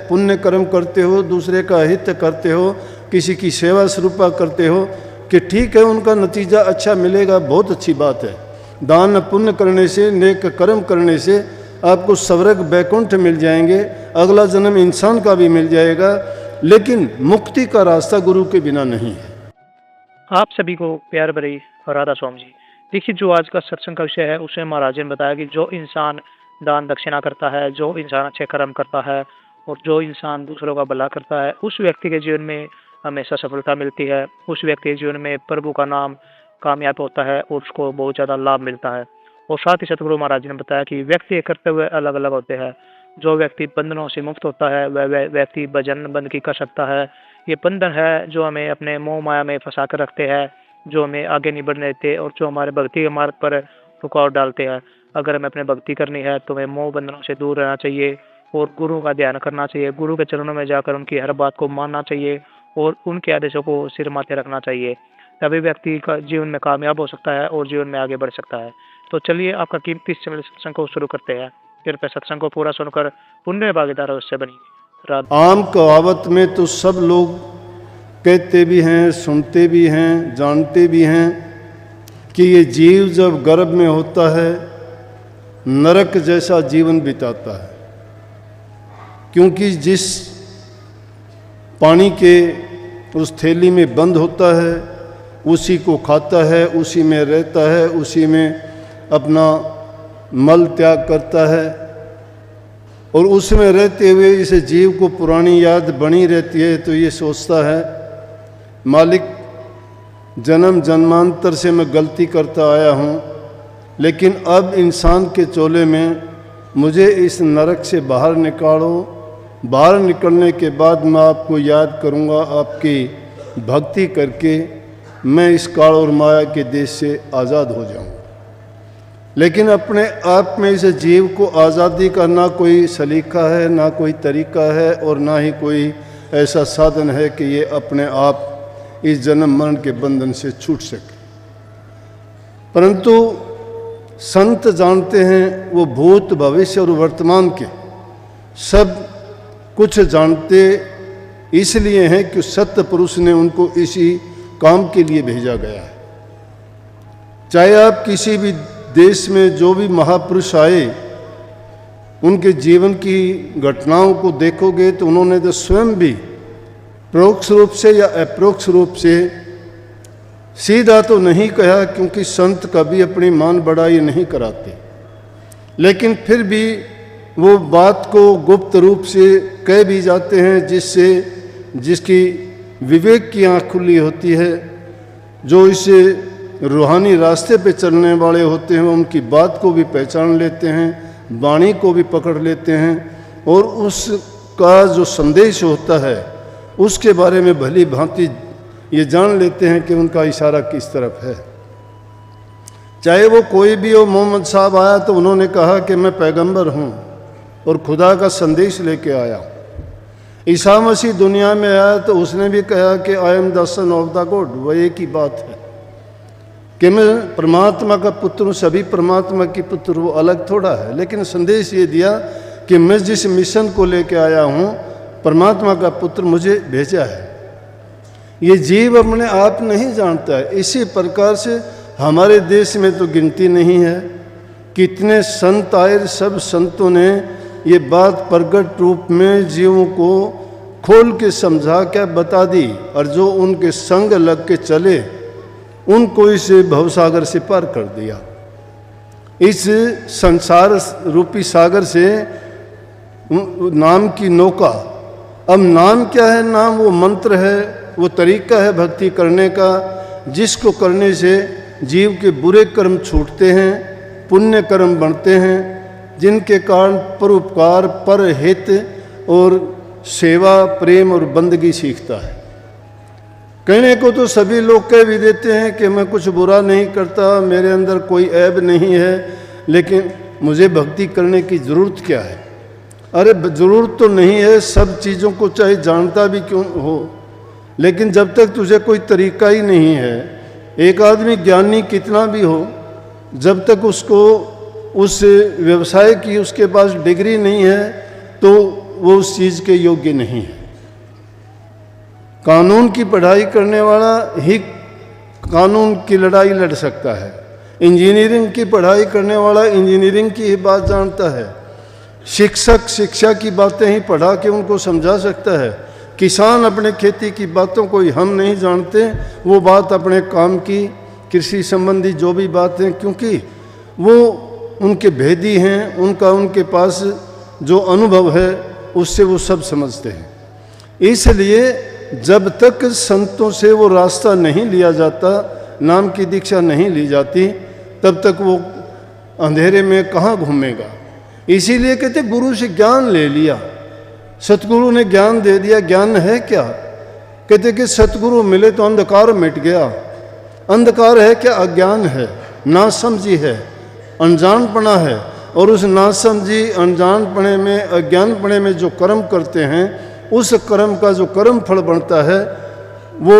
पुण्य कर्म करते हो, दूसरे का हित करते हो, किसी की सेवा स्वरूपा करते हो कि ठीक है उनका नतीजा अच्छा मिलेगा, बहुत अच्छी बात है। दान पुण्य करने से, नेक कर्म करने से आपको स्वर्ग वैकुंठ मिल जाएंगे, अगला जन्म इंसान का भी मिल जाएगा, लेकिन मुक्ति का रास्ता गुरु के बिना नहीं है। आप सभी को प्यार भरी राधा स्वामी जी। देखिए, जो आज का सत्संग का विषय है उसमें महाराज जी ने बताया कि जो इंसान दान दक्षिणा करता है, जो इंसान अच्छे कर्म करता है और जो इंसान दूसरों का भला करता है, उस व्यक्ति के जीवन में हमेशा सफलता मिलती है। उस व्यक्ति के जीवन में प्रभु का नाम कामयाब होता है और उसको बहुत ज़्यादा लाभ मिलता है। और साथ ही सतगुरु महाराज जी ने बताया कि व्यक्ति के कर्तव्य अलग अलग होते हैं। जो व्यक्ति बंधनों से मुक्त होता है वह व्यक्ति भजन बंदगी कर सकता है। ये बंधन है जो हमें अपने मोह माया में फंसा कर रखते हैं, जो हमें आगे नहीं बढ़ने देते और जो हमारे भक्ति के मार्ग पर रुकावट डालते हैं। अगर हमें अपने भक्ति करनी है तो हमें मोह बंधनों से दूर रहना चाहिए और गुरु का ध्यान करना चाहिए। गुरु के चरणों में जाकर उनकी हर बात को मानना चाहिए और उनके आदेशों को सिर माथे रखना चाहिए। तभी व्यक्ति का जीवन में कामयाब हो सकता है और जीवन में आगे बढ़ सकता है। तो चलिए आपका कीमती समय सत्संग को शुरू करते हैं। कृपया सत्संग को पूरा सुनकर पुण्य भागीदार अवश्य बनिए। आम कहावत में तो सब लोग कहते भी हैं, सुनते भी हैं, जानते भी हैं कि ये जीव जब गर्भ में होता है नरक जैसा जीवन बिताता है, क्योंकि जिस पानी के उस थैली में बंद होता है उसी को खाता है, उसी में रहता है, उसी में अपना मल त्याग करता है और उसमें रहते हुए इस जीव को पुरानी याद बनी रहती है। तो ये सोचता है मालिक जन्म जन्मांतर से मैं गलती करता आया हूँ, लेकिन अब इंसान के चोले में मुझे इस नरक से बाहर निकालो। बाहर निकलने के बाद मैं आपको याद करूँगा, आपकी भक्ति करके मैं इस काल और माया के देश से आज़ाद हो जाऊँ। लेकिन अपने आप में इस जीव को आज़ादी का ना कोई सलीका है, ना कोई तरीका है और ना ही कोई ऐसा साधन है कि ये अपने आप इस जन्म मरण के बंधन से छूट सके। परंतु संत जानते हैं, वो भूत भविष्य और वर्तमान के सब कुछ जानते इसलिए हैं कि सत्य पुरुष ने उनको इसी काम के लिए भेजा गया है। चाहे आप किसी भी देश में जो भी महापुरुष आए उनके जीवन की घटनाओं को देखोगे तो उन्होंने तो स्वयं भी परोक्ष रूप से या अप्रोक्ष रूप से सीधा तो नहीं कहा, क्योंकि संत कभी अपनी मान बढ़ाई नहीं कराते, लेकिन फिर भी वो बात को गुप्त रूप से कह भी जाते हैं, जिसकी विवेक की आँख खुली होती है। जो इसे रूहानी रास्ते पे चलने वाले होते हैं उनकी बात को भी पहचान लेते हैं, वाणी को भी पकड़ लेते हैं और उसका जो संदेश होता है उसके बारे में भली भांति ये जान लेते हैं कि उनका इशारा किस तरफ है। चाहे वो कोई भी हो, मोहम्मद साहब आया तो उन्होंने कहा कि मैं पैगंबर हूँ और खुदा का संदेश लेके आया। ईसा मसीह दुनिया में आया तो उसने भी कहा कि I am the son of the God. वह एक ही बात है कि मैं परमात्मा का पुत्र हूँ, सभी परमात्मा की पुत्र, वो अलग थोड़ा है। लेकिन संदेश ये दिया कि मैं जिस मिशन को लेके आया हूँ परमात्मा का पुत्र मुझे भेजा है। ये जीव अपने आप नहीं जानता है। इसी प्रकार से हमारे देश में तो गिनती नहीं है, कितने संत आए, सब संतों ने ये बात प्रगट रूप में जीवों को खोल के समझा क्या बता दी, और जो उनके संग लग के चले उनको इस भवसागर से पार कर दिया। इस संसार रूपी सागर से नाम की नौका, अब नाम क्या है? नाम वो मंत्र है, वो तरीका है भक्ति करने का, जिसको करने से जीव के बुरे कर्म छूटते हैं, पुण्य कर्म बनते हैं, जिनके कारण परोपकार, परहित और सेवा, प्रेम और बंदगी सीखता है। कहने को तो सभी लोग कह भी देते हैं कि मैं कुछ बुरा नहीं करता, मेरे अंदर कोई ऐब नहीं है, लेकिन मुझे भक्ति करने की ज़रूरत क्या है? अरे ज़रूरत तो नहीं है, सब चीज़ों को चाहे जानता भी क्यों हो, लेकिन जब तक तुझे कोई तरीका ही नहीं है, एक आदमी ज्ञानी कितना भी हो, जब तक उसको उस व्यवसाय की उसके पास डिग्री नहीं है तो वो उस चीज़ के योग्य नहीं है। कानून की पढ़ाई करने वाला ही कानून की लड़ाई लड़ सकता है। इंजीनियरिंग की पढ़ाई करने वाला इंजीनियरिंग की ही बात जानता है। शिक्षक शिक्षा की बातें ही पढ़ा के उनको समझा सकता है। किसान अपने खेती की बातों को हम नहीं जानते, वो बात अपने काम की कृषि संबंधी जो भी बातें, क्योंकि वो उनके भेदी हैं, उनके पास जो अनुभव है उससे वो सब समझते हैं। इसलिए जब तक संतों से वो रास्ता नहीं लिया जाता, नाम की दीक्षा नहीं ली जाती, तब तक वो अंधेरे में कहाँ घूमेगा। इसीलिए कहते गुरु से ज्ञान ले लिया, सतगुरु ने ज्ञान दे दिया। ज्ञान है क्या? कहते कि सतगुरु मिले तो अंधकार मिट गया। अंधकार है क्या? अज्ञान है, नासमझी है, अनजानपना है। और उस नासमझी अनजानपने में, अज्ञानपने में जो कर्म करते हैं, उस कर्म का जो कर्म फल बनता है वो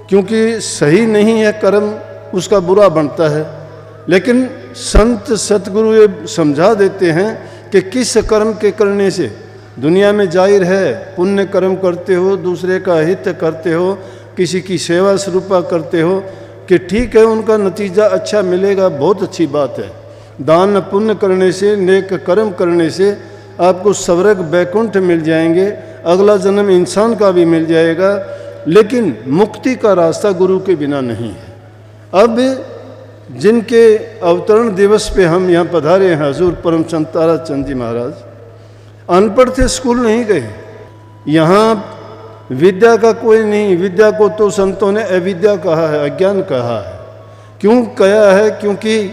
क्योंकि सही नहीं है कर्म, उसका बुरा बनता है। लेकिन संत सतगुरु ये समझा देते हैं कि किस कर्म के करने से दुनिया में जाहिर है पुण्य कर्म करते हो, दूसरे का हित करते हो, किसी की सेवा स्वरूपा करते हो, कि ठीक है उनका नतीजा अच्छा मिलेगा, बहुत अच्छी बात है। दान पुण्य करने से, नेक कर्म करने से आपको स्वर्ग बैकुंठ मिल जाएंगे, अगला जन्म इंसान का भी मिल जाएगा। लेकिन मुक्ति का रास्ता गुरु के बिना नहीं है। अब जिनके अवतरण दिवस पे हम यहाँ पधारे हैं, हजूर परम संत ताराचंद जी महाराज अनपढ़ थे, स्कूल नहीं गए। यहाँ विद्या का कोई नहीं, विद्या को तो संतों ने अविद्या कहा है, अज्ञान कहा है। क्यों कहा है? क्योंकि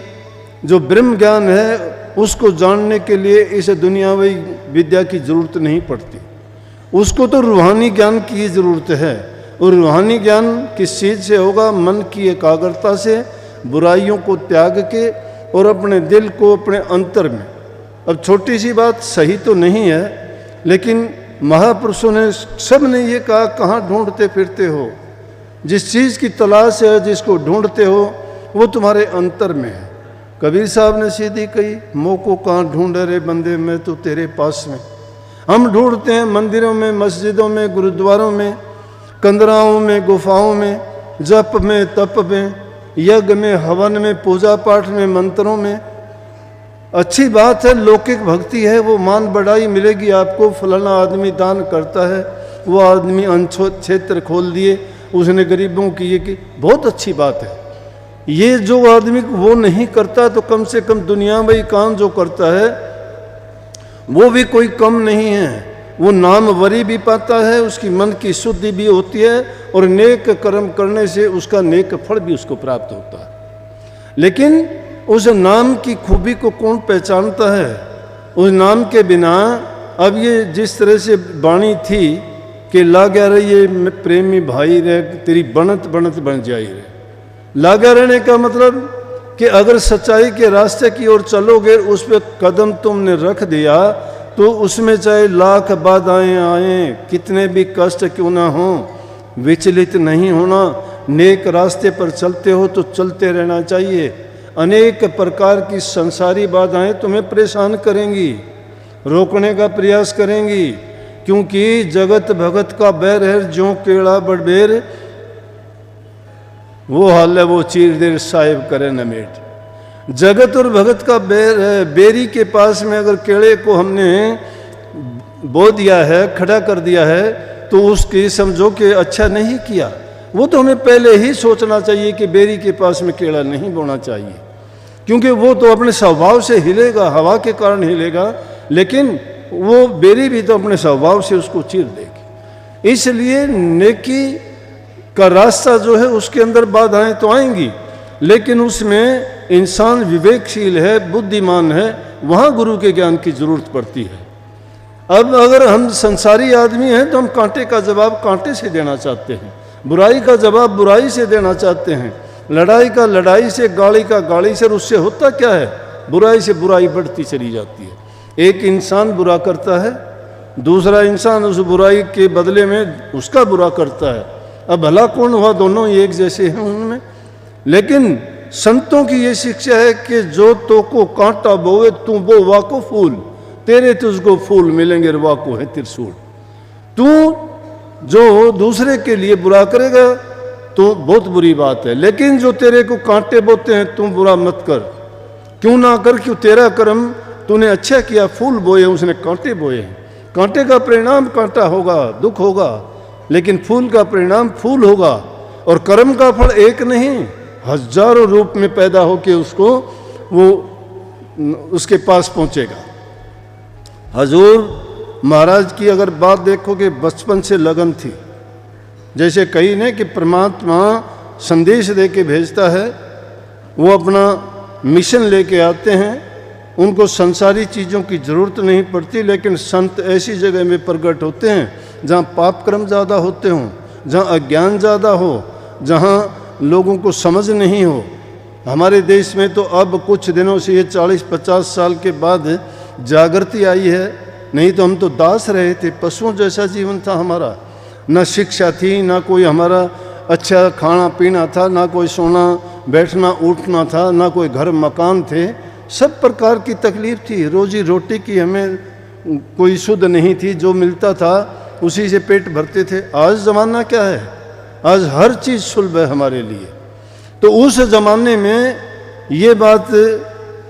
जो ब्रह्म ज्ञान है उसको जानने के लिए इस दुनियावी विद्या की जरूरत नहीं पड़ती, उसको तो रूहानी ज्ञान की ज़रूरत है। और रूहानी ज्ञान किस चीज़ से होगा? मन की एकाग्रता से, बुराइयों को त्याग के और अपने दिल को अपने अंतर में। अब छोटी सी बात सही तो नहीं है, लेकिन महापुरुषों ने सब ने ये कहा, कहाँ ढूंढते फिरते हो? जिस चीज़ की तलाश है, जिसको ढूंढते हो, वो तुम्हारे अंतर में है। कबीर साहब ने सीधी कही, मोह को कहाँ ढूंढे रे बंदे, मैं तो तेरे पास में। हम ढूंढते हैं मंदिरों में, मस्जिदों में, गुरुद्वारों में, कंदराओं में, गुफाओं में, जप में, तप में, यज्ञ में, हवन में, पूजा पाठ में, मंत्रों में। अच्छी बात है, लौकिक भक्ति है, वो मान बढ़ाई मिलेगी आपको। फलाना आदमी दान करता है, वो आदमी अनछोत क्षेत्र खोल दिए, उसने गरीबों की ये की, बहुत अच्छी बात है। ये जो आदमी वो नहीं करता तो कम से कम दुनियावी काम जो करता है वो भी कोई कम नहीं है। वो नामवरी भी पाता है, उसकी मन की शुद्धि भी होती है, और नेक कर्म करने से उसका नेक फल भी उसको प्राप्त होता है। लेकिन उस नाम की खूबी को कौन पहचानता है? उस नाम के बिना अब ये जिस तरह से वाणी थी कि लाग्या रहिए प्रेमी भाई रे, तेरी बनत बनत बन जाई रे। लाग्या रहने का मतलब कि अगर सच्चाई के रास्ते की ओर चलोगे, उस पर कदम तुमने रख दिया, तो उसमें चाहे लाख बाधाएं आए, कितने भी कष्ट क्यों ना हो, विचलित नहीं होना। नेक रास्ते पर चलते हो तो चलते रहना चाहिए। अनेक प्रकार की संसारी बाधाएं तुम्हें परेशान करेंगी, रोकने का प्रयास करेंगी, क्योंकि जगत भगत का बैर है, ज्यों केड़ा बड़बेर, वो हाल है वो चीर देर साहिब करे न मेट। जगत और भगत का बैर है। बेरी के पास में अगर केड़े को हमने बो दिया है, खड़ा कर दिया है, तो उसकी समझो कि अच्छा नहीं किया। वो तो हमें पहले ही सोचना चाहिए कि बेरी के पास में केड़ा नहीं बोना चाहिए, क्योंकि वो तो अपने स्वभाव से हिलेगा, हवा के कारण हिलेगा, लेकिन वो बेरी भी तो अपने स्वभाव से उसको चीर देगी। इसलिए नेकी का रास्ता जो है उसके अंदर बाधाएं तो आएंगी, लेकिन उसमें इंसान विवेकशील है, बुद्धिमान है, वहाँ गुरु के ज्ञान की जरूरत पड़ती है। अब अगर हम संसारी आदमी हैं तो हम कांटे का जवाब कांटे से देना चाहते हैं, बुराई का जवाब बुराई से देना चाहते हैं, लड़ाई का लड़ाई से, गाली का गाली से। उससे होता क्या है? बुराई से बुराई बढ़ती चली जाती है। एक इंसान बुरा करता है, दूसरा इंसान उस बुराई के बदले में उसका बुरा करता है। अब भला कौन हुआ? दोनों ही एक जैसे हैं उनमें। लेकिन संतों की ये शिक्षा है कि जो तो को कांटा बोवे तू बो वाको फूल, तेरे तुझको फूल मिलेंगे रवा को है त्रिशूल। तू जो दूसरे के लिए बुरा करेगा तो बहुत बुरी बात है, लेकिन जो तेरे को कांटे बोते हैं तुम बुरा मत कर। क्यों ना कर, क्यों तेरा कर्म तूने अच्छा किया, फूल बोए उसने कांटे बोए। कांटे का परिणाम कांटा होगा, दुख होगा, लेकिन फूल का परिणाम फूल होगा। और कर्म का फल एक नहीं, हजारों रूप में पैदा होके उसको वो उसके पास पहुंचेगा। हजूर महाराज की अगर बात देखोगे, बचपन से लगन थी। जैसे कही ने कि परमात्मा संदेश दे के भेजता है, वो अपना मिशन लेके आते हैं, उनको संसारी चीज़ों की ज़रूरत नहीं पड़ती, लेकिन संत ऐसी जगह में प्रकट होते हैं जहाँ पाप कर्म ज़्यादा होते हों, जहाँ अज्ञान ज़्यादा हो, जहाँ लोगों को समझ नहीं हो। हमारे देश में तो अब कुछ दिनों से, ये 40-50 साल के बाद जागृति आई है, नहीं तो हम तो दास रहे थे, पशुओं जैसा जीवन था हमारा। न शिक्षा थी, ना कोई हमारा अच्छा खाना पीना था, ना कोई सोना बैठना उठना था, ना कोई घर मकान थे। सब प्रकार की तकलीफ थी, रोजी रोटी की हमें कोई शुद्ध नहीं थी, जो मिलता था उसी से पेट भरते थे। आज ज़माना क्या है, आज हर चीज़ सुलभ है हमारे लिए। तो उस ज़माने में ये बात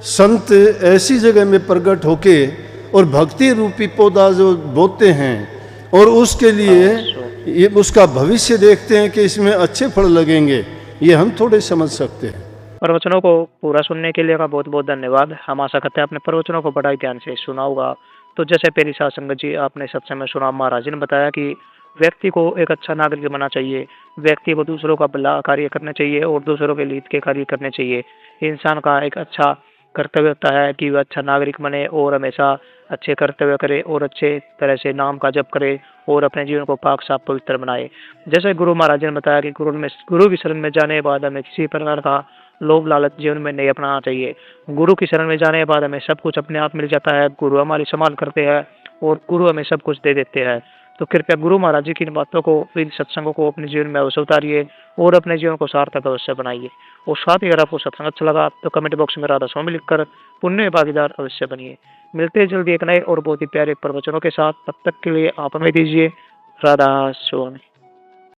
संत ऐसी जगह में प्रकट होके और भक्ति रूपी पौधा जो बोते हैं और उसके लिए ये उसका भविष्य देखते हैं कि इसमें अच्छे फल लगेंगे, ये हम थोड़े समझ सकते हैं। प्रवचनों को पूरा सुनने के लिए का बहुत बहुत धन्यवाद। हम आशा करते हैं आपने प्रवचनों को बड़ा ही ध्यान से सुना होगा। तो जैसे पहली साध संगत जी आपने सत्संग में सुना, महाराज जी ने बताया कि व्यक्ति को एक अच्छा नागरिक बनना चाहिए, व्यक्ति को दूसरों का भला कार्य करना चाहिए और दूसरों के हित के कार्य करने चाहिए। इंसान का एक अच्छा कर्तव्य होता है कि वह अच्छा नागरिक बने और हमेशा अच्छे कर्तव्य करे और अच्छे तरह से नाम का जप करे और अपने जीवन को पाक साफ पवित्र बनाए। जैसे गुरु महाराज ने बताया कि गुरु की शरण में जाने के बाद हमें किसी प्रकार का लोभ लालच जीवन में नहीं अपनाना चाहिए। गुरु की शरण में जाने के बाद हमें सब कुछ अपने आप मिल जाता है, गुरु हमारी संभाल करते हैं और गुरु हमें सब कुछ दे देते हैं। तो कृपया गुरु महाराज जी की इन बातों को, इन सत्संगों को अपने जीवन में अवश्य उतारिए और अपने जीवन को सार्थक अवश्य बनाइए। और साथ ही अगर आपको सत्संग अच्छा लगा तो कमेंट बॉक्स में राधा स्वामी लिखकर पुण्य भागीदार अवश्य बनिए। मिलते हैं जल्दी एक नए और बहुत ही प्यारे प्रवचनों के साथ। तब तक के लिए आप हमें दीजिए राधा स्वामी।